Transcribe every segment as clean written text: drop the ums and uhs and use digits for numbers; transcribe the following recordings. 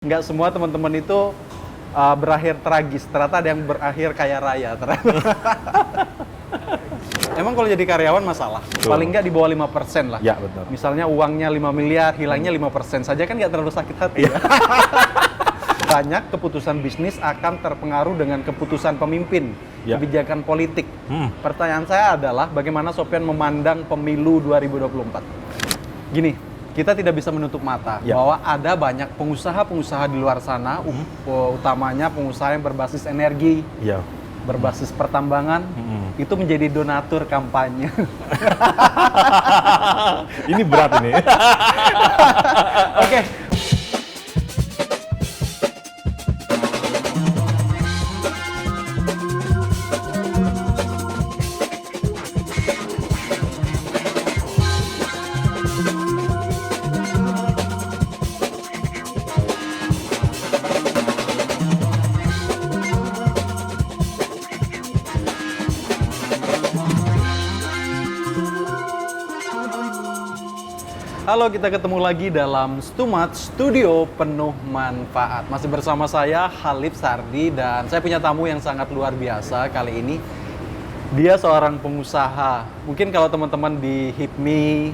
Nggak semua teman-teman itu berakhir tragis, ternyata ada yang berakhir kaya raya. Emang kalau jadi karyawan masalah? Betul. Paling nggak di bawah 5% lah. Ya, betul. Misalnya uangnya 5 miliar, hilangnya 5% saja kan nggak terlalu sakit hati ya. Banyak keputusan bisnis akan terpengaruh dengan keputusan pemimpin, Ya. kebijakan politik. Pertanyaan saya adalah bagaimana Sopyan memandang pemilu 2024? Gini, kita tidak bisa menutup mata Ya. bahwa ada banyak pengusaha-pengusaha di luar sana, utamanya pengusaha yang berbasis energi, Iya. berbasis pertambangan, itu menjadi donatur kampanye. Ini berat ini. Oke. Halo, kita ketemu lagi dalam Stumat Studio Penuh Manfaat. Masih bersama saya, Halif Sardi, dan saya punya tamu yang sangat luar biasa kali ini. Dia seorang pengusaha. Mungkin kalau teman-teman di HIPMI,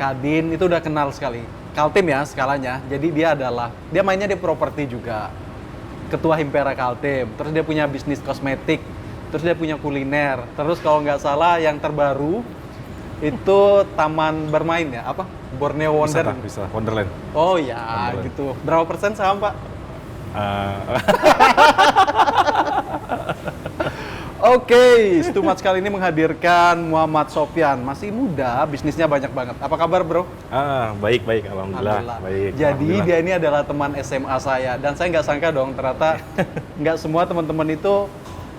Kadin, itu udah kenal sekali. Kaltim ya skalanya. Jadi dia mainnya di properti juga. Ketua Himpera Kaltim. Terus dia punya bisnis kosmetik. Terus dia punya kuliner. Terus kalau nggak salah yang terbaru, itu taman bermain ya, apa? Borneo Wonder. Bisa, Wonderland. Oh ya, Wonderland. gitu. Berapa persen saham, Pak? Oke, Stumat kali ini menghadirkan Muhammad Sopyan. Masih muda, bisnisnya banyak banget. Apa kabar, bro? Baik, alhamdulillah. Baik. Jadi alhamdulillah. dia ini adalah teman SMA saya. Dan saya nggak sangka dong, ternyata nggak semua teman-teman itu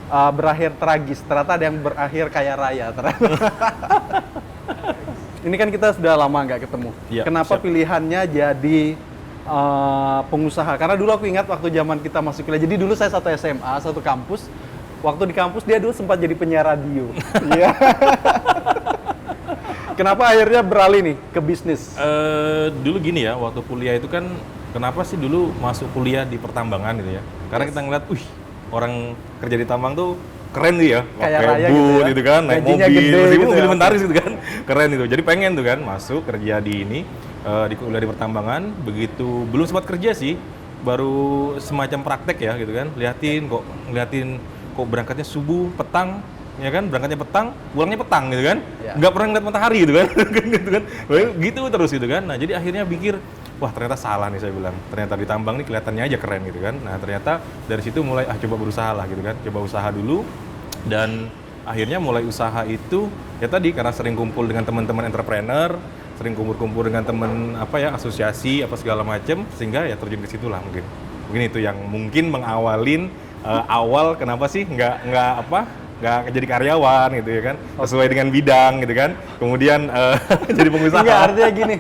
berakhir tragis. Ternyata ada yang berakhir kaya raya. Ini kan kita sudah lama nggak ketemu. Ya, Kenapa siap. pilihannya jadi pengusaha? Karena dulu aku ingat waktu zaman kita masih kuliah. Jadi dulu saya satu SMA, satu kampus. Waktu di kampus dia dulu sempat jadi penyiar radio. Iya. Kenapa akhirnya beralih nih ke bisnis? Dulu gini ya, waktu kuliah itu kan, kenapa sih dulu masuk kuliah di pertambangan gitu ya? Karena kita ngeliat, orang kerja di tambang tuh keren tuh ya, Kaya pakai raya boot gitu ya. gitu kan, naik Gajinya mobil, gede meskipun gitu ya. mobil-mentaris gitu kan, keren itu. Jadi pengen tuh kan masuk kerja di ini, di kuliah di pertambangan. Begitu belum sempat kerja sih, baru semacam praktek ya gitu kan, ngeliatin kok berangkatnya subuh, petang, ya kan, berangkatnya petang, pulangnya petang gitu kan, Ya. nggak pernah ngeliat matahari gitu kan, gitu kan, gitu terus gitu kan. Nah jadi akhirnya pikir, wah ternyata salah nih, saya bilang, ternyata di tambang nih kelihatannya aja keren gitu kan. Nah ternyata dari situ mulai coba berusaha lah gitu kan, coba usaha dulu. Dan akhirnya mulai usaha itu ya tadi karena sering kumpul dengan teman-teman entrepreneur, sering kumpul-kumpul dengan teman asosiasi apa segala macam, sehingga ya terjun ke situ lah mungkin itu yang mungkin mengawalin awal kenapa sih nggak jadi karyawan gitu ya kan, sesuai dengan bidang gitu kan, kemudian jadi pengusaha. Enggak, artinya gini.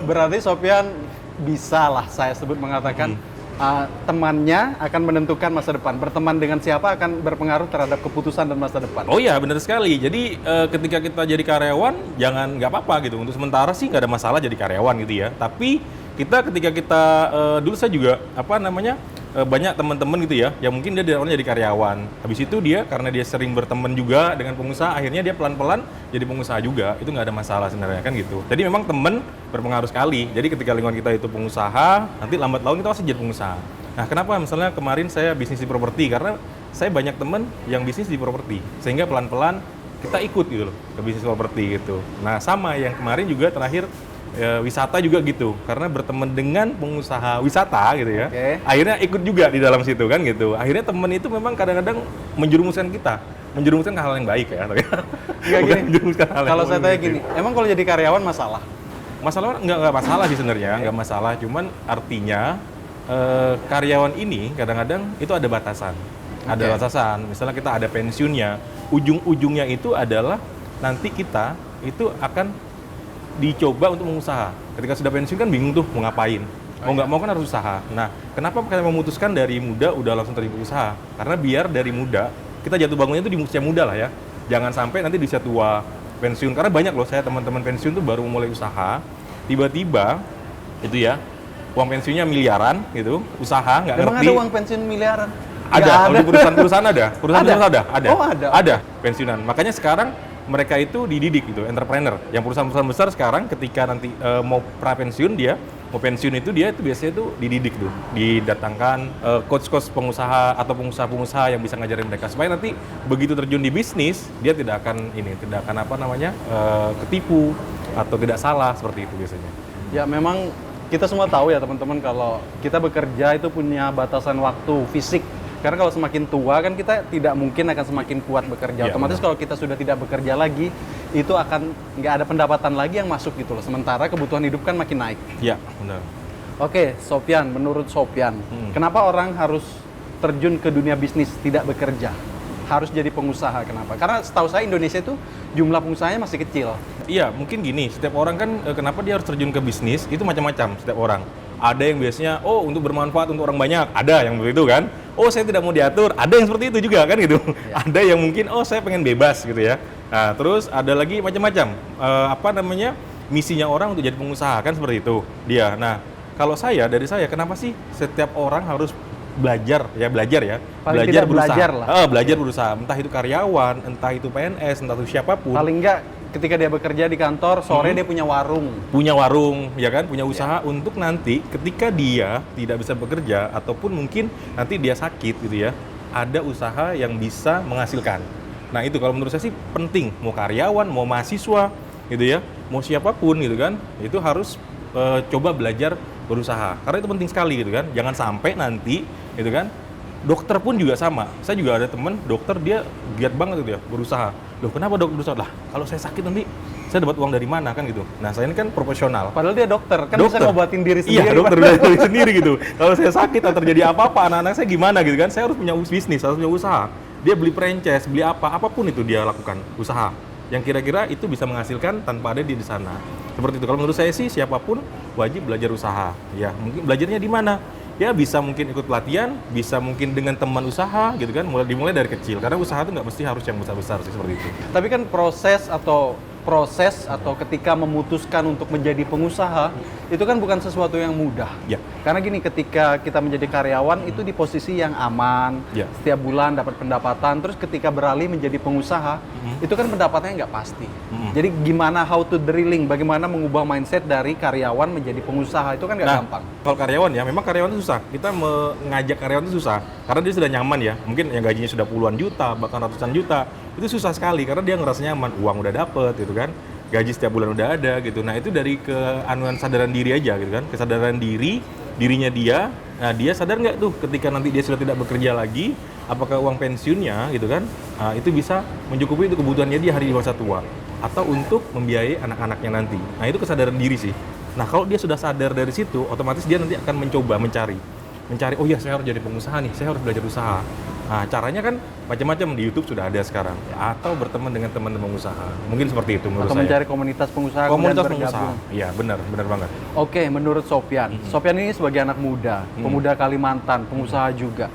Berarti Sopyan bisa lah saya sebut mengatakan temannya akan menentukan masa depan. Berteman dengan siapa akan berpengaruh terhadap keputusan dan masa depan. Oh iya, benar sekali. Jadi ketika kita jadi karyawan, nggak apa-apa gitu. Untuk sementara sih nggak ada masalah jadi karyawan gitu ya. Tapi ketika kita dulu saya juga banyak teman-teman gitu ya, yang mungkin dia awalnya jadi karyawan. Habis itu dia karena dia sering berteman juga dengan pengusaha, akhirnya dia pelan-pelan jadi pengusaha juga. Itu nggak ada masalah sebenarnya kan gitu. Jadi memang teman berpengaruh sekali. Jadi ketika lingkungan kita itu pengusaha, nanti lambat laun kita pasti jadi pengusaha. Nah, kenapa misalnya kemarin saya bisnis di properti? Karena saya banyak teman yang bisnis di properti, sehingga pelan-pelan kita ikut gitu loh ke bisnis properti gitu. Nah, sama yang kemarin juga terakhir wisata juga gitu, karena berteman dengan pengusaha wisata gitu ya. Oke. Akhirnya ikut juga di dalam situ kan gitu. Akhirnya teman itu memang kadang-kadang menjerumuskan ke hal yang baik ya. Enggak Bukan gini. menjerumuskan hal yang Kalau saya buruk tanya gitu. gini, emang kalau jadi karyawan masalah? Masalah nggak masalah sih sebenarnya, nggak masalah. Cuman artinya karyawan ini kadang-kadang itu ada batasan. Ada Oke. batasan. Misalnya kita ada pensiunnya, ujung-ujungnya itu adalah nanti kita itu akan dicoba untuk mengusaha. Ketika sudah pensiun kan bingung tuh mau ngapain. Mau nggak mau kan harus usaha. Nah, kenapa kita memutuskan dari muda udah langsung terjun usaha? Karena biar dari muda kita jatuh bangunnya itu di usia muda lah ya. Jangan sampai nanti di usia tua pensiun. Karena banyak loh saya teman-teman pensiun tuh baru mulai usaha, tiba-tiba itu ya uang pensiunnya miliaran gitu, usaha nggak Emang ngerti. ada uang pensiun miliaran? Ada, Nggak kalau di perusahaan-perusahaan ada. Perusahaan-perusahaan ada. Oh, ada. Ada pensiunan. Makanya sekarang mereka itu dididik gitu, entrepreneur. Yang perusahaan-perusahaan besar sekarang ketika nanti mau pra-pensiun dia, mau pensiun itu dia itu biasanya itu dididik tuh. Didatangkan coach-coach pengusaha atau pengusaha-pengusaha yang bisa ngajarin mereka supaya nanti begitu terjun di bisnis, dia tidak akan ketipu atau tidak salah seperti itu biasanya. Ya memang kita semua tahu ya teman-teman kalau kita bekerja itu punya batasan waktu fisik. Karena kalau semakin tua kan kita tidak mungkin akan semakin kuat bekerja. Ya, Otomatis kalau kita sudah tidak bekerja lagi, itu akan nggak ada pendapatan lagi yang masuk gitu loh. Sementara kebutuhan hidup kan makin naik. Iya, benar. Oke, Sopyan, menurut Sopyan, kenapa orang harus terjun ke dunia bisnis tidak bekerja? Harus jadi pengusaha, kenapa? Karena setahu saya Indonesia itu jumlah pengusahanya masih kecil. Iya, mungkin gini, setiap orang kan kenapa dia harus terjun ke bisnis itu macam-macam setiap orang. Ada yang biasanya, untuk bermanfaat untuk orang banyak, ada yang begitu kan. Saya tidak mau diatur, ada yang seperti itu juga kan gitu. Ya. Ada yang mungkin, saya pengen bebas gitu ya. Nah, terus ada lagi macam-macam, misinya orang untuk jadi pengusaha kan seperti itu dia. Nah, kalau dari saya, kenapa sih setiap orang harus belajar ya? Paling tidak belajar lah. Belajar berusaha, entah itu karyawan, entah itu PNS, entah itu siapapun. Paling enggak ketika dia bekerja di kantor, sore dia punya warung. Punya warung, ya kan? Punya usaha untuk nanti ketika dia tidak bisa bekerja ataupun mungkin nanti dia sakit gitu ya, ada usaha yang bisa menghasilkan. Nah, itu kalau menurut saya sih penting, mau karyawan, mau mahasiswa gitu ya, mau siapapun gitu kan, itu harus coba belajar berusaha. Karena itu penting sekali gitu kan. Jangan sampai nanti gitu kan. Dokter pun juga sama. Saya juga ada teman dokter, dia giat banget gitu ya berusaha. Loh, kenapa dok berusaha? Lah, kalau saya sakit nanti saya dapat uang dari mana kan gitu. Nah, saya ini kan profesional. Padahal dia dokter, kan bisa ngobatin diri sendiri. Iya, dokter diri sendiri gitu. Kalau saya sakit atau terjadi apa-apa, anak-anak saya gimana gitu kan. Saya harus punya bisnis, harus punya usaha. Dia beli franchise, beli apapun itu dia lakukan, usaha. Yang kira-kira itu bisa menghasilkan tanpa ada di sana. Seperti itu. Kalau menurut saya sih siapapun wajib belajar usaha. Ya, mungkin belajarnya di mana? Ya bisa mungkin ikut pelatihan, bisa mungkin dengan teman usaha gitu kan, dimulai dari kecil. Karena usaha itu nggak mesti harus yang besar-besar sih seperti itu. Tapi kan proses atau ketika memutuskan untuk menjadi pengusaha itu kan bukan sesuatu yang mudah. Ya. Karena gini, ketika kita menjadi karyawan itu di posisi yang aman, Ya. setiap bulan dapat pendapatan, terus ketika beralih menjadi pengusaha itu kan pendapatannya nggak pasti. Jadi gimana how to drilling, bagaimana mengubah mindset dari karyawan menjadi pengusaha itu kan nggak gampang. Kalau karyawan ya, memang karyawan itu susah. Kita mengajak karyawan itu susah karena dia sudah nyaman ya. Mungkin yang gajinya sudah puluhan juta, bahkan ratusan juta. Itu susah sekali karena dia ngerasa nyaman, uang udah dapet gitu kan, gaji setiap bulan udah ada gitu. Nah, itu dari kesadaran diri aja gitu kan, kesadaran dirinya dia. Nah, dia sadar nggak tuh ketika nanti dia sudah tidak bekerja lagi, apakah uang pensiunnya gitu kan, itu bisa mencukupi itu kebutuhannya dia hari di masa tua atau untuk membiayai anak-anaknya nanti. Nah, itu kesadaran diri sih. Nah, kalau dia sudah sadar dari situ, otomatis dia nanti akan mencoba mencari, oh iya saya harus jadi pengusaha nih, saya harus belajar usaha. Nah, caranya kan macam-macam, di YouTube sudah ada sekarang. Atau berteman dengan teman-teman usaha. Mungkin seperti itu menurut Atau saya. mencari komunitas pengusaha. Komunitas kemudian pengusaha. bergabung. Iya, benar banget. Oke, menurut Sopyan. Sopyan ini sebagai anak muda, pemuda Kalimantan, pengusaha juga.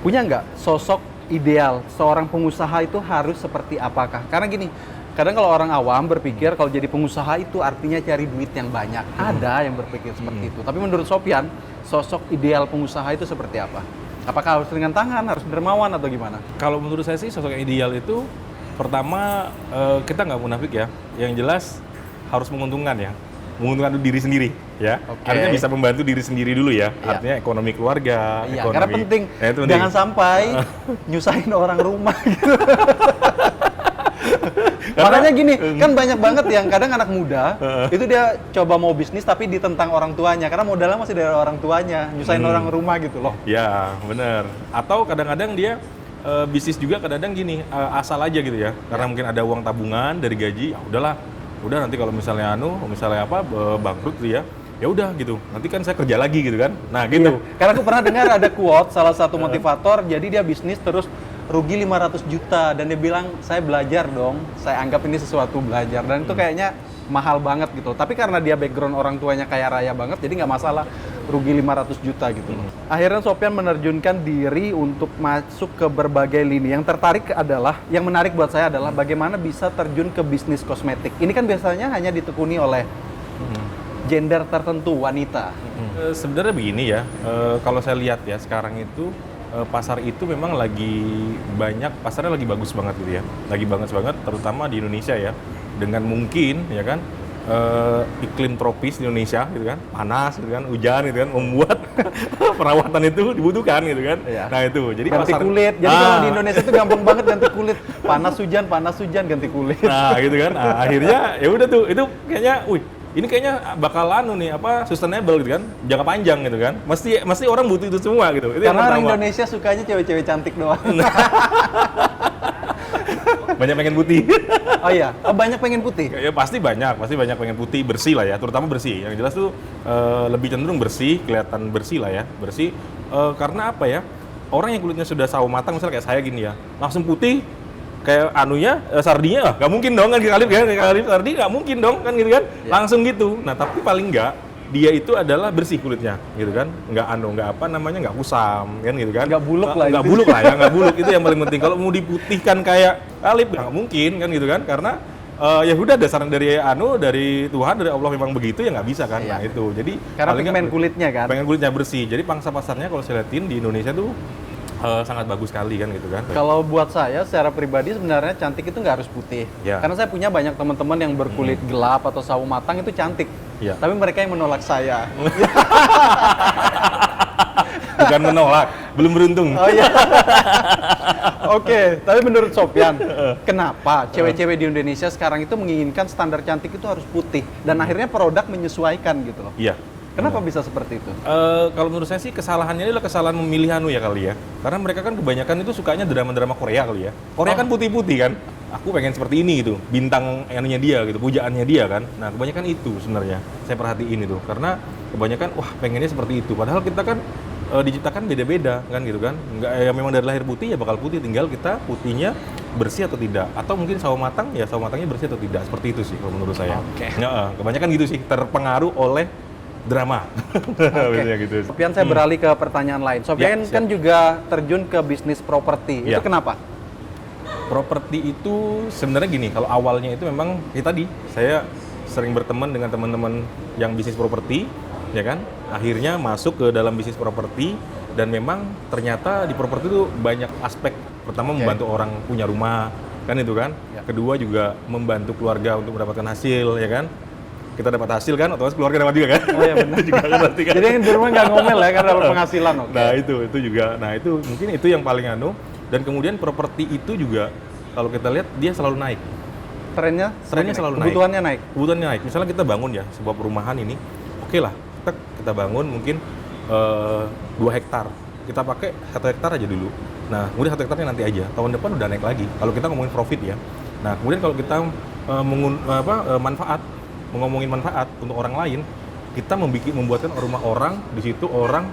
Punya nggak sosok ideal seorang pengusaha itu harus seperti apakah? Karena gini, kadang kalau orang awam berpikir kalau jadi pengusaha itu artinya cari duit yang banyak. Ada yang berpikir seperti itu. Tapi menurut Sopyan, sosok ideal pengusaha itu seperti apa? Apakah harus ringan tangan, harus dermawan atau gimana? Kalau menurut saya sih sosok yang ideal itu pertama kita nggak munafik ya. Yang jelas harus menguntungkan ya. Menguntungkan diri sendiri ya. Oke. Artinya bisa membantu diri sendiri dulu ya. Iya. Artinya ekonomi keluarga, Iya, ekonomi. karena penting. Nah, itu penting. Jangan sampai nyusahin orang rumah gitu. Makanya gini, kan banyak banget yang kadang anak muda itu dia coba mau bisnis tapi ditentang orang tuanya karena modalnya masih dari orang tuanya, nyusahin orang rumah gitu loh. Ya, benar. Atau kadang-kadang dia bisnis juga kadang-kadang gini, asal aja gitu ya. Karena mungkin ada uang tabungan dari gaji, ya udahlah. Udah nanti kalau misalnya bangkrut gitu ya. Ya udah gitu. Nanti kan saya kerja lagi gitu kan. Nah, gitu. Iya. Karena aku pernah dengar ada quote salah satu motivator, jadi dia bisnis terus rugi 500 juta dan dia bilang saya belajar dong, saya anggap ini sesuatu belajar dan itu kayaknya mahal banget gitu. Tapi karena dia background orang tuanya kaya raya banget, jadi nggak masalah rugi 500 juta gitu. Akhirnya Sopyan menerjunkan diri untuk masuk ke berbagai lini. Yang menarik buat saya adalah bagaimana bisa terjun ke bisnis kosmetik. Ini kan biasanya hanya ditekuni oleh gender tertentu, wanita. Sebenarnya begini ya, kalau saya lihat ya sekarang itu pasar itu memang lagi banyak, pasarnya lagi bagus banget gitu ya, lagi bagus banget, terutama di Indonesia ya, dengan mungkin ya kan iklim tropis di Indonesia gitu kan, panas gitu kan, hujan gitu kan, membuat perawatan itu dibutuhkan gitu kan. Iya. Nah itu, jadi Ganti pasar kulit. Jadi kalau di Indonesia itu gampang banget ganti kulit. Panas hujan ganti kulit. Nah gitu kan, nah, akhirnya ya udah tuh, itu kayaknya, ini kayaknya bakal nih sustainable gitu kan, jangka panjang gitu kan. Mesti orang butuh itu semua gitu. Itu yang Karena orang pertama. Indonesia sukanya cewek-cewek cantik doang. Banyak pengen putih. Oh iya, banyak pengen putih. Ya pasti banyak pengen putih, bersih lah ya, terutama bersih. Yang jelas tuh lebih cenderung bersih, kelihatan bersih lah ya, bersih. Karena apa ya? Orang yang kulitnya sudah sawo matang, misalnya kayak saya gini ya, langsung putih. Kayak sardinya nggak mungkin dong kan, kali sardi nggak mungkin dong kan gitu kan, langsung gitu. Nah tapi paling nggak dia itu adalah bersih kulitnya gitu kan, nggak kusam kan gitu kan, Nggak buluk lah nggak itu. buluk lah ya, nggak buluk, itu yang paling penting. Kalau mau diputihkan kayak Alif nggak mungkin kan gitu kan, karena ya udah dasarnya dari Tuhan, dari Allah memang begitu ya, nggak bisa kan. Iya. Nah itu jadi Karena paling nggak pigmen kulitnya kan. pengen kulitnya bersih, jadi pangsa pasarnya kalau saya liatin di Indonesia tuh sangat bagus sekali kan gitu kan. Kalau buat saya secara pribadi sebenarnya cantik itu nggak harus putih. Ya. Karena saya punya banyak teman-teman yang berkulit gelap atau sawo matang itu cantik. Ya. Tapi mereka yang menolak saya. Bukan menolak, belum beruntung. Oh iya. Oke, tapi menurut Sopyan, kenapa cewek-cewek di Indonesia sekarang itu menginginkan standar cantik itu harus putih dan akhirnya produk menyesuaikan gitu loh. Iya. Kenapa bisa seperti itu? Kalau menurut saya sih kesalahannya adalah kesalahan memilih ya kali ya. Karena mereka kan kebanyakan itu sukanya drama-drama Korea kali ya. Korea kan putih-putih kan. Aku pengen seperti ini gitu, bintang anunya dia gitu, pujaannya dia kan. Nah kebanyakan itu sebenarnya saya perhatiin itu. Karena kebanyakan pengennya seperti itu. Padahal kita kan diciptakan beda-beda kan gitu kan. Nggak ya, memang dari lahir putih ya bakal putih, tinggal kita putihnya bersih atau tidak. Atau mungkin sawo matangnya bersih atau tidak. Seperti itu sih kalau menurut saya. Oke. Kebanyakan gitu sih, terpengaruh oleh drama. Biasanya gitu. Sopyan, saya beralih ke pertanyaan lain. Sopyan Ya, kan juga terjun ke bisnis properti. Ya. Itu kenapa? Properti itu sebenarnya gini, kalau awalnya itu memang tadi saya sering berteman dengan teman-teman yang bisnis properti, ya kan? Akhirnya masuk ke dalam bisnis properti dan memang ternyata di properti itu banyak aspek. Pertama membantu orang punya rumah, kan itu kan? Ya. Kedua juga membantu keluarga untuk mendapatkan hasil, ya kan? Kita dapat hasil kan, otomatis keluarga dapat juga kan? Oh iya benar. Itu juga kan berarti kan? Jadi yang di rumah nggak ngomel ya karena dapat penghasilan. Oke. Nah itu juga, nah itu mungkin itu yang paling dan kemudian properti itu juga kalau kita lihat dia selalu naik. Trennya Selalu naik. Kebutuhannya naik. Kebutuhannya naik. Misalnya kita bangun ya sebuah perumahan ini, oke lah kita bangun mungkin 2 hektar, kita pakai 1 hektar aja dulu. Nah kemudian 1 hektarnya nanti aja, tahun depan udah naik lagi. Kalau kita ngomongin profit ya. Nah kemudian kalau kita ngomongin manfaat untuk orang lain, kita membuatkan rumah orang di situ, orang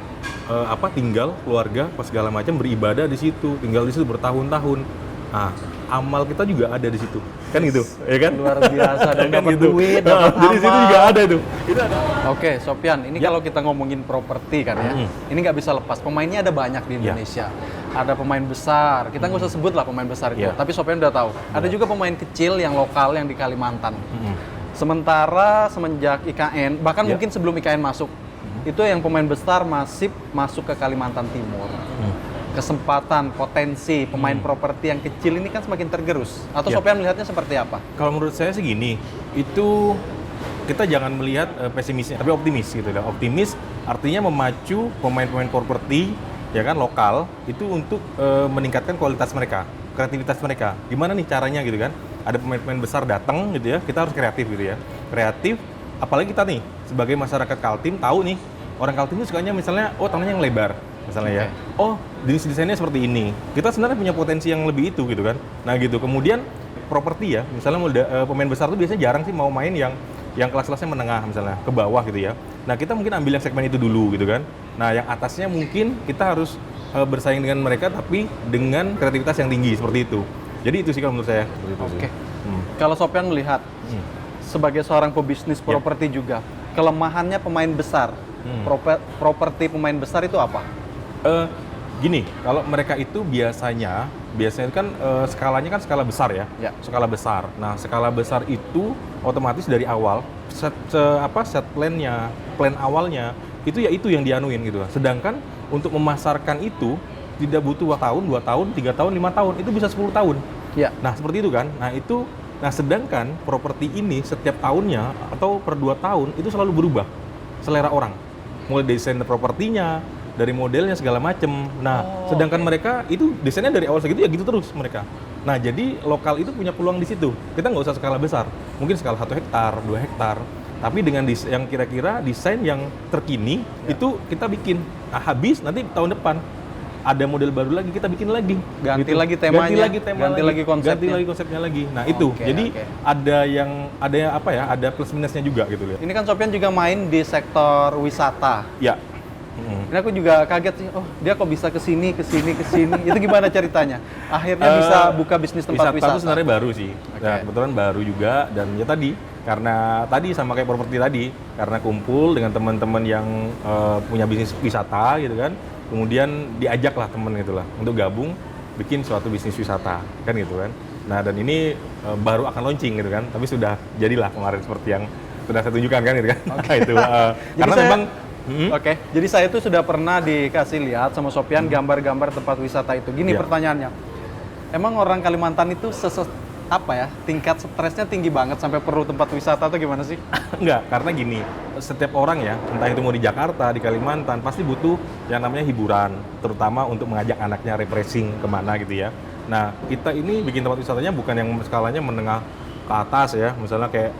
tinggal, keluarga, pas segala macam beribadah di situ, tinggal di situ bertahun-tahun. Nah, amal kita juga ada di situ, kan gitu, ya kan? Luar biasa, dan Kan dapat gitu. duit, Nah, dapat jadi di situ amal. juga ada itu. Itu ada. Oke, Sopyan, ini Ya. kalau kita ngomongin properti kan ya, ini nggak bisa lepas. Pemainnya ada banyak di Indonesia. Ada pemain besar, kita nggak usah sebut lah pemain besar itu. Ya. Tapi Sopyan udah tahu. Ada juga pemain kecil yang lokal yang di Kalimantan. Sementara semenjak IKN, bahkan Ya. mungkin sebelum IKN masuk, itu yang pemain besar masih masuk ke Kalimantan Timur. Kesempatan, potensi pemain properti yang kecil ini kan semakin tergerus. Atau Ya. Sopyan melihatnya seperti apa? Kalau menurut saya sih gini, itu kita jangan melihat pesimisnya, tapi optimis gitu ya. Optimis artinya memacu pemain-pemain properti ya kan lokal itu untuk meningkatkan kualitas mereka, kreativitas mereka. Gimana nih caranya gitu kan? Ada pemain-pemain besar datang gitu ya, kita harus kreatif gitu ya. Kreatif, apalagi kita nih sebagai masyarakat Kaltim tahu nih, orang Kaltim itu sukanya misalnya tanahnya yang lebar misalnya ya. Oh, desainnya seperti ini. Kita sebenarnya punya potensi yang lebih itu gitu kan. Nah gitu. Kemudian properti ya, misalnya pemain besar tuh biasanya jarang sih mau main yang kelas-kelasnya menengah misalnya ke bawah gitu ya. Nah kita mungkin ambil yang segmen itu dulu gitu kan. Nah yang atasnya mungkin kita harus bersaing dengan mereka tapi dengan kreativitas yang tinggi seperti itu. Jadi itu sih kalau menurut saya. Seperti itu sih. Oke. Kalau Sopyan melihat sebagai seorang pebisnis properti juga, kelemahannya pemain besar, properti pemain besar itu apa? Gini, kalau mereka itu biasanya itu kan skalanya kan skala besar ya, Ya. skala besar. Nah skala besar itu otomatis dari awal set plan-nya, plan awalnya itu ya itu yang dianuin gitu. Sedangkan untuk memasarkan itu tidak butuh 2 tahun, 2 tahun, 3 tahun, 5 tahun, itu bisa 10 tahun. Ya. Nah, seperti itu kan. Nah, sedangkan properti ini setiap tahunnya atau per 2 tahun itu selalu berubah selera orang. Mulai desain propertinya, dari modelnya segala macem. Nah, sedangkan mereka itu desainnya dari awal segitu ya gitu terus mereka. Nah, jadi lokal itu punya peluang di situ. Kita nggak usah skala besar, mungkin skala 1 hektar, 2 hektar. Tapi dengan yang kira-kira desain yang terkini, itu kita bikin. Nah, habis nanti tahun depan ada model baru lagi, kita bikin lagi. Ganti lagi temanya, ganti lagi konsepnya lagi. Nah, itu. Jadi ada plus minusnya juga gitu ya. Ini kan Sopyan juga main di sektor wisata. Ya. Ini aku juga kaget sih, oh dia kok bisa kesini. Itu gimana ceritanya? Akhirnya bisa buka bisnis tempat wisata. Itu sebenarnya baru sih. Nah, kebetulan baru juga, dan ya tadi, karena tadi sama kayak properti tadi, karena kumpul dengan teman-teman yang punya bisnis wisata gitu kan, kemudian diajaklah temen gitu lah untuk gabung bikin suatu bisnis wisata kan gitu kan. Nah, dan ini baru akan launching gitu kan, tapi sudah jadilah kemarin seperti yang sudah saya tunjukkan kan gitu kan. Itu karena memang jadi saya tuh sudah pernah dikasih lihat sama Sopyan gambar-gambar tempat wisata itu. Gini pertanyaannya, emang orang Kalimantan itu tingkat stresnya tinggi banget sampai perlu tempat wisata atau gimana sih? Enggak, karena gini, setiap orang ya, entah itu mau di Jakarta, di Kalimantan, pasti butuh yang namanya hiburan, terutama untuk mengajak anaknya refreshing kemana gitu ya. Nah, kita ini bikin tempat wisatanya bukan yang skalanya menengah ke atas ya, misalnya kayak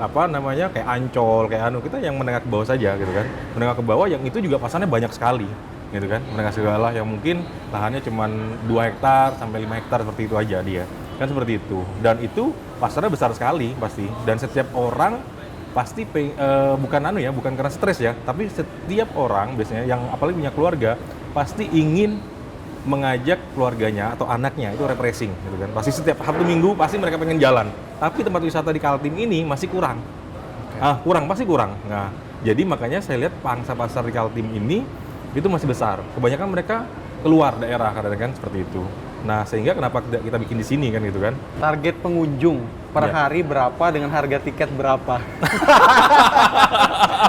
kayak Ancol, kayak kita yang menengah ke bawah saja gitu kan. Menengah ke bawah yang itu juga pasarnya banyak sekali gitu kan. Menengah segala yang mungkin lahannya cuma 2 hektar sampai 5 hektar seperti itu aja dia. Kan seperti itu. Dan itu pasarnya besar sekali pasti. Dan setiap orang pasti bukan karena stres ya, tapi setiap orang biasanya yang apalagi punya keluarga pasti ingin mengajak keluarganya atau anaknya itu refreshing gitu kan. Pasti setiap Sabtu Minggu pasti mereka pengen jalan. Tapi tempat wisata di Kaltim ini masih kurang. Pasti kurang. Nah, jadi makanya saya lihat pangsa pasar di Kaltim ini itu masih besar. Kebanyakan mereka keluar daerah kadang-kadang seperti itu. Nah, sehingga kenapa kita bikin di sini kan gitu kan. Target pengunjung per hari berapa dengan harga tiket berapa?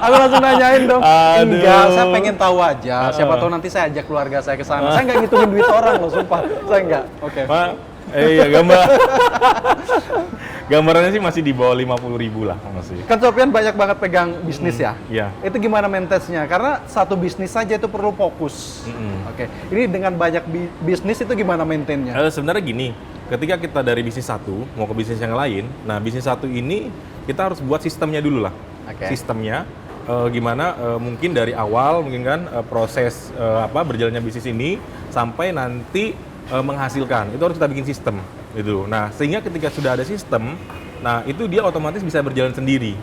Aku langsung nanyain dong. Enggak, saya pengen tahu aja. Siapa tahu nanti saya ajak keluarga saya ke sana. Saya nggak ngitungin duit orang loh, sumpah. Saya nggak. Oke. Iya, gambarannya sih masih di bawah 50.000 lah masih. Kan Sopyan banyak banget pegang bisnis ya? Iya. Itu gimana maintenance-nya? Karena satu bisnis saja itu perlu fokus. Oke. Ini dengan banyak bisnis itu gimana maintain-nya? Sebenarnya gini, ketika kita dari bisnis satu mau ke bisnis yang lain, nah bisnis satu ini kita harus buat sistemnya dulu lah. Sistemnya gimana mungkin dari awal mungkin kan proses berjalannya bisnis ini sampai nanti menghasilkan, itu harus kita bikin sistem gitu. Nah, sehingga ketika sudah ada sistem, nah itu dia otomatis bisa berjalan sendiri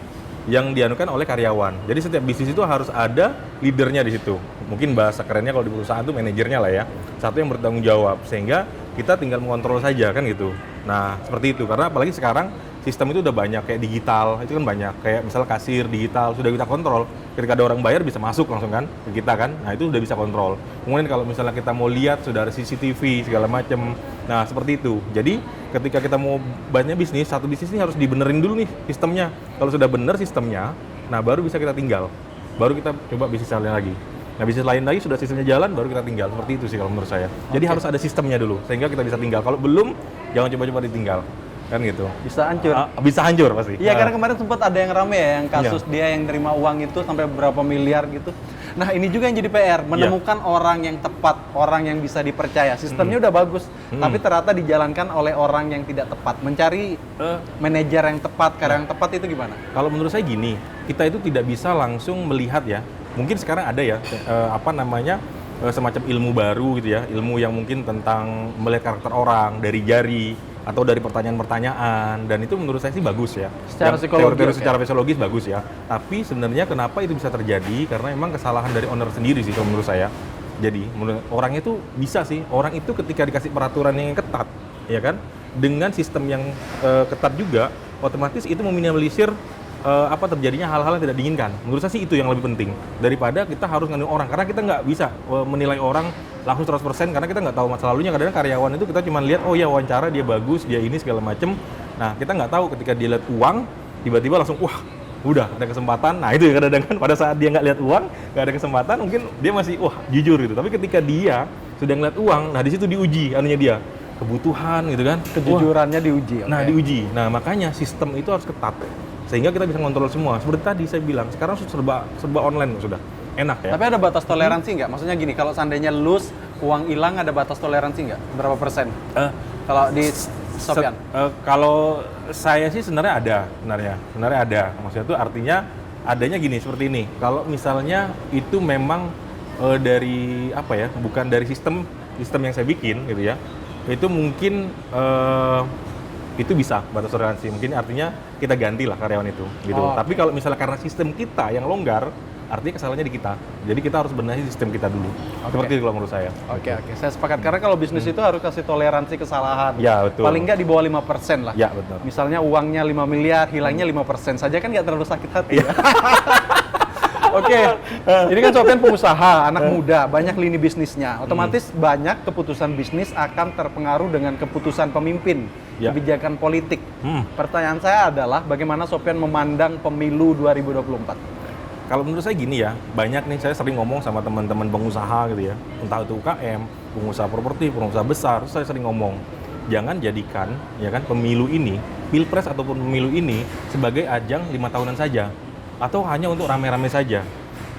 yang dianukan oleh karyawan. Jadi setiap bisnis itu harus ada leadernya di situ. Mungkin bahasa kerennya kalau di perusahaan itu manajernya lah ya. Satu yang bertanggung jawab, sehingga kita tinggal mengontrol saja kan gitu. Nah, seperti itu. Karena apalagi sekarang sistem itu udah banyak, kayak digital, itu kan banyak. Kayak misalnya kasir digital, sudah kita kontrol. Ketika ada orang bayar bisa masuk langsung kan ke kita kan. Nah, itu udah bisa kontrol. Kemudian kalau misalnya kita mau lihat sudah ada CCTV segala macam. Nah, seperti itu. Jadi ketika kita mau banyak bisnis, satu bisnis ini harus dibenerin dulu nih sistemnya. Kalau sudah bener sistemnya, nah baru bisa kita tinggal. Baru kita coba bisnis lain lagi. Nah, bisnis lain lagi sudah sistemnya jalan, baru kita tinggal. Seperti itu sih kalau menurut saya. Jadi harus ada sistemnya dulu, sehingga kita bisa tinggal. Kalau belum, jangan coba-coba ditinggal. Kan gitu. Bisa hancur. Bisa hancur pasti. Iya, karena kemarin sempat ada yang rame ya, yang kasus dia yang terima uang itu sampai berapa miliar gitu. Nah, ini juga yang jadi PR, menemukan orang yang tepat, orang yang bisa dipercaya. Sistemnya udah bagus, tapi ternyata dijalankan oleh orang yang tidak tepat. Mencari manajer yang tepat, karyawan yang tepat itu gimana? Kalau menurut saya gini, kita itu tidak bisa langsung melihat ya. Mungkin sekarang ada ya, semacam ilmu baru gitu ya, ilmu yang mungkin tentang melihat karakter orang dari jari atau dari pertanyaan-pertanyaan, dan itu menurut saya sih bagus ya. Secara psikologis, secara psikologis bagus ya. Tapi sebenarnya kenapa itu bisa terjadi? Karena emang kesalahan dari owner sendiri sih kalau menurut saya. Jadi orangnya itu bisa sih, orang itu ketika dikasih peraturan yang ketat, ya kan, dengan sistem yang ketat juga, otomatis itu meminimalisir terjadinya hal-hal yang tidak diinginkan. Menurut saya sih itu yang lebih penting daripada kita harus ngandung orang, karena kita nggak bisa menilai orang langsung 100% karena kita nggak tahu masa lalunya. Kadang karyawan itu kita cuma lihat, oh ya wawancara dia bagus, dia ini segala macem. Nah, kita nggak tahu ketika dia lihat uang tiba-tiba langsung wah udah ada kesempatan. Nah itu ya kadang-kadang kan pada saat dia nggak lihat uang, nggak ada kesempatan, mungkin dia masih wah jujur gitu. Tapi ketika dia sudah ngeliat uang, nah di situ diuji anunya dia, kebutuhan gitu kan, Kejujurannya diuji. Nah diuji. Nah makanya sistem itu harus ketat sehingga kita bisa ngontrol semua. Seperti tadi saya bilang, sekarang serba online sudah enak ya. Tapi ada batas toleransi nggak? Maksudnya gini, kalau seandainya lose, uang hilang, ada batas toleransi nggak? Berapa persen? Kalau di Sopyan? Kalau saya sih sebenarnya ada, sebenarnya ada. Maksudnya itu artinya adanya gini seperti ini. Kalau misalnya itu memang dari apa ya, bukan dari sistem yang saya bikin gitu ya, itu mungkin itu bisa batas toleransi. Mungkin artinya kita gantilah karyawan itu gitu. Oh, Tapi kalau misalnya karena sistem kita yang longgar, artinya kesalahannya di kita. Jadi kita harus benahi sistem kita dulu. Seperti itu kalau menurut saya. Oke. Saya sepakat. Karena kalau bisnis itu harus kasih toleransi kesalahan. Ya, betul. Paling nggak di bawah 5% lah. Ya, betul. Misalnya uangnya 5 miliar, hilangnya 5% saja kan nggak terlalu sakit hati ya. Oke, ini kan Sopyan pengusaha, anak muda, banyak lini bisnisnya. Otomatis banyak keputusan bisnis akan terpengaruh dengan keputusan pemimpin, kebijakan politik. Pertanyaan saya adalah bagaimana Sopyan memandang pemilu 2024? Kalau menurut saya gini ya, banyak nih saya sering ngomong sama teman-teman pengusaha gitu ya, entah itu UKM, pengusaha properti, pengusaha besar, saya sering ngomong, jangan jadikan ya kan pemilu ini, pilpres ataupun pemilu ini sebagai ajang 5 tahunan saja, atau hanya untuk rame-rame saja.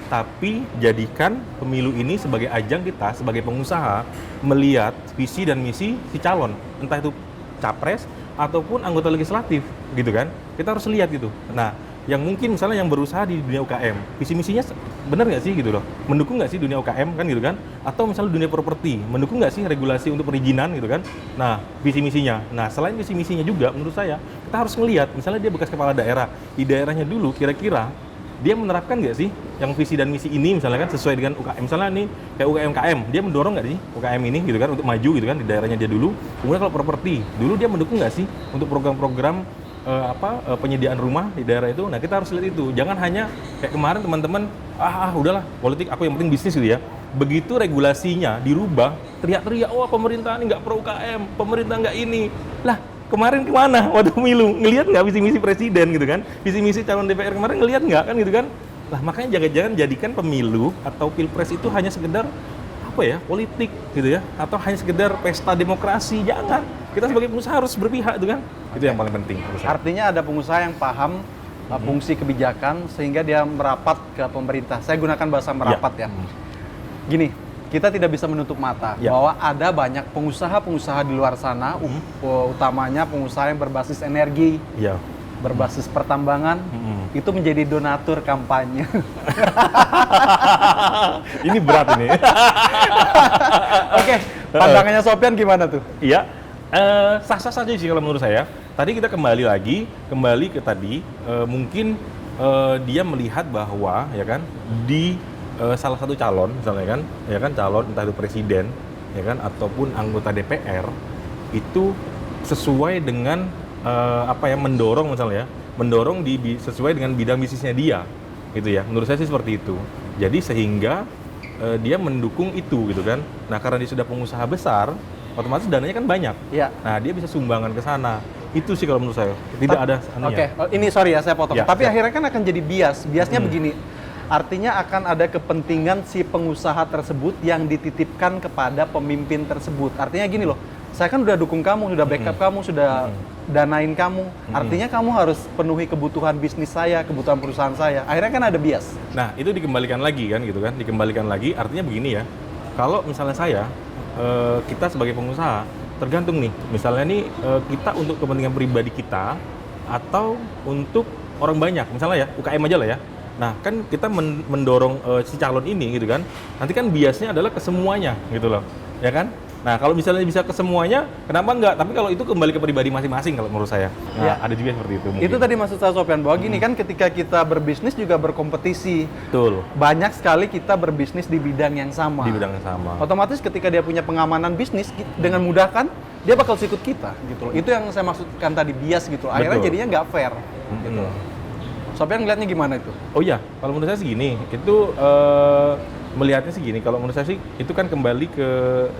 Tapi jadikan pemilu ini sebagai ajang kita sebagai pengusaha melihat visi dan misi si calon, entah itu capres ataupun anggota legislatif gitu kan. Kita harus lihat gitu. Nah, yang mungkin misalnya yang berusaha di dunia UKM, visi misinya benar nggak sih gitu loh, mendukung nggak sih dunia UKM kan gitu kan, atau misalnya dunia properti, mendukung nggak sih regulasi untuk perizinan gitu kan. Nah visi misinya, nah selain visi misinya juga menurut saya kita harus ngelihat, misalnya dia bekas kepala daerah, di daerahnya dulu kira-kira dia menerapkan nggak sih yang visi dan misi ini misalnya kan sesuai dengan UKM, misalnya nih kayak UMKM, dia mendorong nggak sih UKM ini gitu kan untuk maju gitu kan di daerahnya dia dulu. Kemudian kalau properti, dulu dia mendukung nggak sih untuk program-program penyediaan rumah di daerah itu. Nah kita harus lihat itu, jangan hanya kayak kemarin teman-teman udahlah politik, aku yang penting bisnis gitu ya. Begitu regulasinya dirubah, teriak-teriak, wah pemerintah ini nggak pro UKM, pemerintah nggak ini. Lah kemarin kemana waktu pemilu, ngelihat nggak visi misi presiden gitu kan, visi misi calon DPR kemarin ngelihat nggak kan gitu kan. Lah makanya jangan jadikan pemilu atau pilpres itu hanya sekedar apa ya, politik gitu ya, atau hanya sekedar pesta demokrasi. Jangan, kita sebagai pengusaha harus berpihak itu kan. Itu yang paling penting. Artinya ada pengusaha yang paham fungsi kebijakan sehingga dia merapat ke pemerintah. Saya gunakan bahasa merapat ya. Gini, kita tidak bisa menutup mata bahwa ada banyak pengusaha-pengusaha di luar sana, utamanya pengusaha yang berbasis energi, berbasis pertambangan, itu menjadi donatur kampanye. Ini berat ini. Oke, pandangannya Sopyan gimana tuh? Iya, sah-sah saja sih kalau menurut saya. Tadi kita kembali ke tadi, mungkin dia melihat bahwa ya kan di salah satu calon misalnya kan calon entah itu presiden ya kan ataupun anggota DPR itu sesuai dengan mendorong misalnya ya, mendorong sesuai dengan bidang bisnisnya dia gitu ya. Menurut saya sih seperti itu. Jadi sehingga dia mendukung itu gitu kan. Nah karena dia sudah pengusaha besar, otomatis dananya kan banyak. Iya. Nah dia bisa sumbangan ke sana. Itu sih kalau menurut saya. Tidak ada anunya. Oke, ini sorry ya saya potong. Tapi akhirnya kan akan jadi bias. Biasnya begini. Artinya akan ada kepentingan si pengusaha tersebut yang dititipkan kepada pemimpin tersebut. Artinya gini loh, saya kan udah dukung kamu, sudah backup kamu, sudah danain kamu. Artinya kamu harus penuhi kebutuhan bisnis saya, kebutuhan perusahaan saya. Akhirnya kan ada bias. Nah, itu dikembalikan lagi kan gitu kan. Dikembalikan lagi artinya begini ya. Kalau misalnya saya, kita sebagai pengusaha, tergantung nih. Misalnya nih kita untuk kepentingan pribadi kita atau untuk orang banyak. Misalnya ya, UKM aja lah ya. Nah, kan kita mendorong si calon ini gitu kan. Nanti kan biasnya adalah ke semuanya gitu loh. Ya kan? Nah, kalau misalnya bisa ke semuanya, kenapa enggak? Tapi kalau itu kembali ke pribadi masing-masing kalau menurut saya. Nah, ada juga seperti itu mungkin. Itu tadi maksud saya Sopyan, bahwa gini kan ketika kita berbisnis juga berkompetisi. Betul. Banyak sekali kita berbisnis di bidang yang sama. Di bidang yang sama. Otomatis ketika dia punya pengamanan bisnis, dengan mudah kan dia bakal sikut kita gitu loh. Itu yang saya maksudkan tadi, bias gitu. Akhirnya jadinya nggak fair gitu. Sopyan ngeliatnya gimana itu? Oh iya, kalau menurut saya segini, itu melihatnya sih gini, kalau menurut saya sih itu kan kembali ke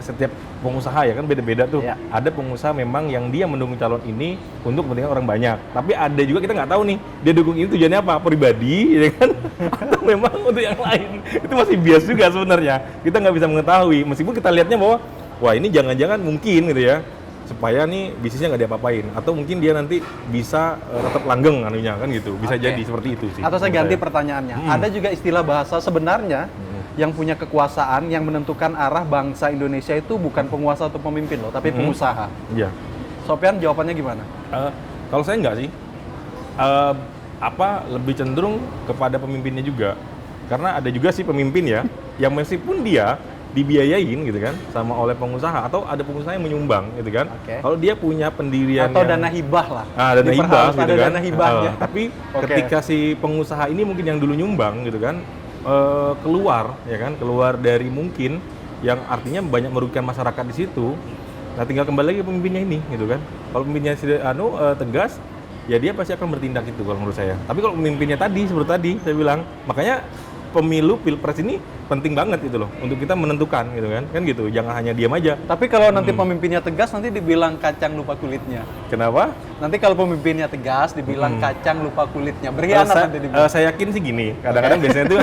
setiap pengusaha ya kan beda-beda tuh. Iya. Ada pengusaha memang yang dia mendukung calon ini untuk kepentingan orang banyak. Tapi ada juga kita nggak tahu nih dia dukung ini tujuannya apa, pribadi ya kan? Atau memang untuk yang lain. Itu masih bias juga sebenarnya. Kita nggak bisa mengetahui. Meskipun kita lihatnya bahwa wah ini jangan-jangan mungkin gitu ya supaya nih bisnisnya nggak diapa-apain atau mungkin dia nanti bisa tetap langgeng anunya kan gitu bisa Oke. jadi seperti itu sih. Atau saya menurut ganti pertanyaannya. Ada juga istilah bahasa sebenarnya yang punya kekuasaan yang menentukan arah bangsa Indonesia itu bukan penguasa atau pemimpin loh, tapi pengusaha. Iya. Sopyan jawabannya gimana? Kalau saya enggak sih, lebih cenderung kepada pemimpinnya juga, karena ada juga sih pemimpin ya, yang meskipun dia dibiayain gitu kan, sama oleh pengusaha atau ada pengusaha yang menyumbang gitu kan, Oke. kalau dia punya pendirian Atau yang- dana hibah lah. dana hibah Diperharus gitu ada kan. dana hibahnya. Tapi Oke. ketika si pengusaha ini mungkin yang dulu nyumbang gitu kan, keluar ya kan, keluar dari mungkin yang artinya banyak merugikan masyarakat di situ. Nah tinggal kembali lagi ke pemimpinnya ini gitu kan. Kalau pemimpinnya tegas, ya dia pasti akan bertindak itu kalau menurut saya. Tapi kalau pemimpinnya tadi seperti tadi saya bilang, makanya pemilu pilpres ini penting banget gitu loh untuk kita menentukan gitu kan gitu. Jangan hanya diam aja. Tapi kalau nanti pemimpinnya tegas, nanti dibilang kacang lupa kulitnya. Kenapa? Nanti kalau pemimpinnya tegas, dibilang kacang lupa kulitnya. Eh, Berkhianat saya, nanti dibilang. saya yakin sih gini. Kadang-kadang biasanya tuh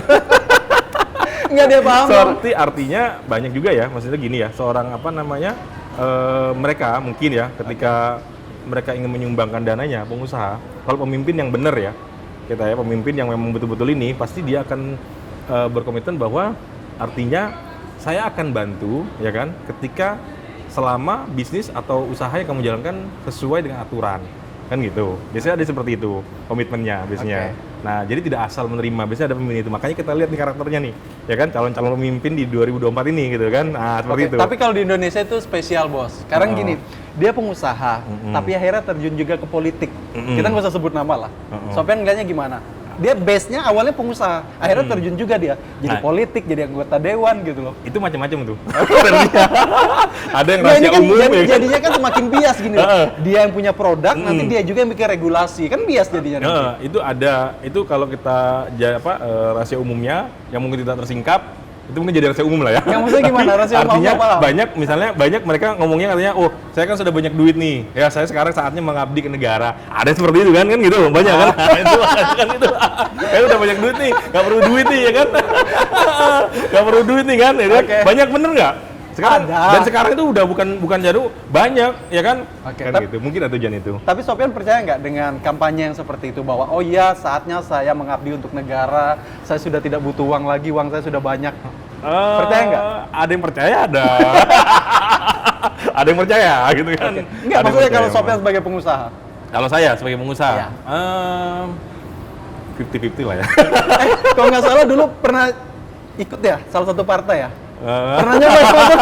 Nggak dia paham. dong. seperti artinya banyak juga ya, maksudnya gini ya, seorang mereka mungkin ya ketika mereka ingin menyumbangkan dananya pengusaha, kalau pemimpin yang benar ya, kita ya pemimpin yang memang betul-betul ini pasti dia akan berkomitmen bahwa artinya saya akan bantu ya kan ketika selama bisnis atau usaha yang kamu jalankan sesuai dengan aturan kan gitu. Biasanya ada seperti itu komitmennya biasanya. Oke. Nah, jadi tidak asal menerima, biasanya ada pemimpin itu. Makanya kita lihat nih karakternya nih, ya kan calon-calon pemimpin di 2024 ini gitu kan. Nah, seperti Oke, itu. tapi kalau di Indonesia itu spesial bos. Sekarang gini, dia pengusaha, tapi akhirnya terjun juga ke politik. Kita nggak usah sebut nama lah. Sopyan ngeliatnya gimana? Dia base-nya awalnya pengusaha, akhirnya terjun juga dia jadi Nah. politik, jadi anggota dewan gitu loh. Itu macam-macam tuh. Ada yang Nah, rahasia ini kan umum ya kan? jadinya kan semakin bias gini loh. Dia yang punya produk, nanti dia juga yang bikin regulasi, kan bias jadinya. nanti. Itu ada, itu kalau kita rahasia umumnya yang mungkin tidak tersingkap, itu mungkin jadi rahasia umum lah ya. Yang maksudnya gimana? Rahasia umum Artinya apa? banyak mereka ngomongnya katanya, oh saya kan sudah banyak duit nih, ya saya sekarang saatnya mengabdi ke negara. Ada seperti itu kan gitu, banyak kan? Itu kan itu. Saya udah banyak duit nih, nggak perlu duit nih ya kan? Nggak perlu duit nih kan? Ya kan? Oke. Banyak bener nggak? Sekarang Ada. dan sekarang itu udah bukan jadu banyak ya kan? Oke, Kan gitu. Mungkin ada tujuan itu. Tapi Sopyan percaya nggak dengan kampanye yang seperti itu bahwa oh iya saatnya saya mengabdi untuk negara, saya sudah tidak butuh uang lagi, uang saya sudah banyak. Percaya nggak? Ada yang percaya ada. Ada yang percaya gitu kan. Enggak, Ada yang maksudnya kalau percaya, Sopyan Mas. sebagai pengusaha. Kalau saya sebagai pengusaha, Iya. 50-50 lah ya. Kalau nggak salah dulu pernah ikut ya salah satu partai ya. Eh, Pernah nyoba ikut.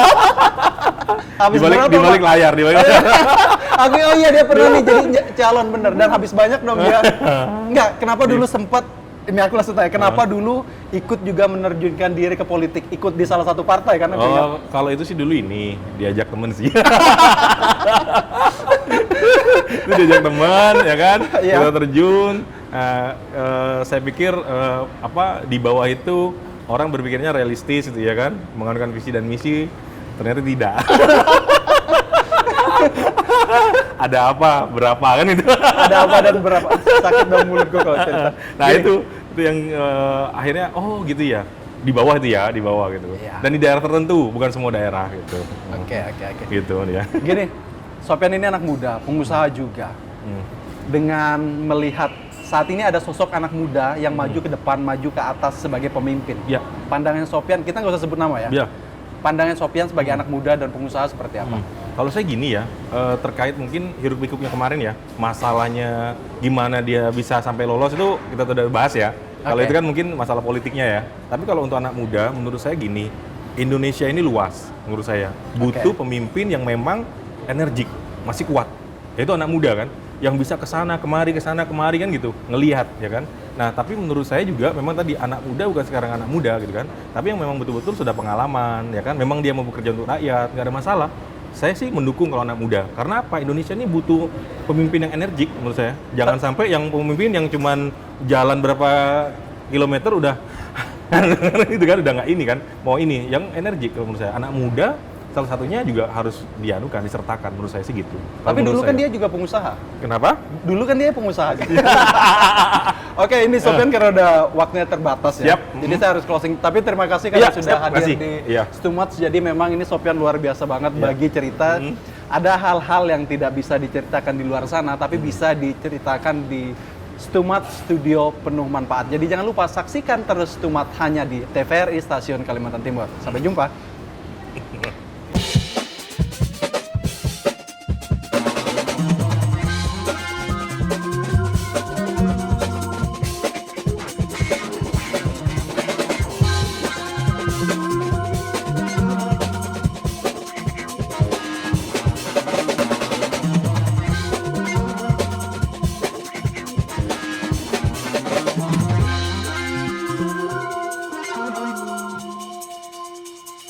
Habis di berapa, balik Pak? layar, di balik layar. Aku oh iya dia pernah nih jadi calon bener dan habis banyak dong dia. Enggak, kenapa dulu sempat ini aku langsung tanya, kenapa dulu ikut juga menerjunkan diri ke politik, ikut di salah satu partai karena dia Oh, kalau itu sih dulu ini diajak temen sih. Itu diajak teman, ya kan? Iya. Kita terjun. Saya pikir di bawah itu orang berpikirnya realistis gitu ya kan, menganukan visi dan misi. Ternyata tidak. Ada apa? Berapa kan itu? ada apa dan berapa sakit dong mulutku kalau cerita. Nah Gini, itu yang akhirnya oh gitu ya, di bawah itu ya, di bawah gitu. Iya. Dan di daerah tertentu, bukan semua daerah gitu. Oke. Gitu ya. Gini, Sopyan ini anak muda, pengusaha juga. Dengan melihat saat ini ada sosok anak muda yang maju ke depan, maju ke atas sebagai pemimpin. Ya. Pandangan Sopyan, kita nggak usah sebut nama ya. Ya. Pandangan Sopyan sebagai anak muda dan pengusaha seperti apa? Kalau saya gini ya, terkait mungkin hiruk pikuknya kemarin ya, masalahnya gimana dia bisa sampai lolos itu kita sudah bahas ya. Kalau Oke. itu kan mungkin masalah politiknya ya. Tapi kalau untuk anak muda, menurut saya gini, Indonesia ini luas menurut saya. Butuh pemimpin yang memang energik, masih kuat. Yaitu anak muda kan, yang bisa kesana kemari kan gitu, ngelihat ya kan. Nah tapi menurut saya juga memang tadi anak muda bukan sekarang anak muda gitu kan, tapi yang memang betul-betul sudah pengalaman ya kan, memang dia mau bekerja untuk rakyat, nggak ada masalah. Saya sih mendukung kalau anak muda, karena apa? Indonesia ini butuh pemimpin yang energik menurut saya. Jangan sampai yang pemimpin yang cuman jalan berapa kilometer udah itu kan udah nggak ini kan, mau ini yang energik kalau menurut saya. Anak muda salah satunya juga harus dianukan, disertakan menurut saya sih gitu. Kalau Tapi dulu menurut kan saya. dia juga pengusaha. Kenapa? Dulu kan dia pengusaha. Oke, ini Sofyan karena udah waktunya terbatas ya. Siap. Jadi saya harus closing. Tapi terima kasih karena Iya, sudah siap, hadir makasih. di Iya. Stumats. Jadi memang ini Sofyan luar biasa banget Iya. bagi cerita. Ada hal-hal yang tidak bisa diceritakan di luar sana, tapi bisa diceritakan di Stumat Studio Penuh Manfaat. Jadi jangan lupa saksikan terus Stumat hanya di TVRI Stasiun Kalimantan Timur. Sampai jumpa.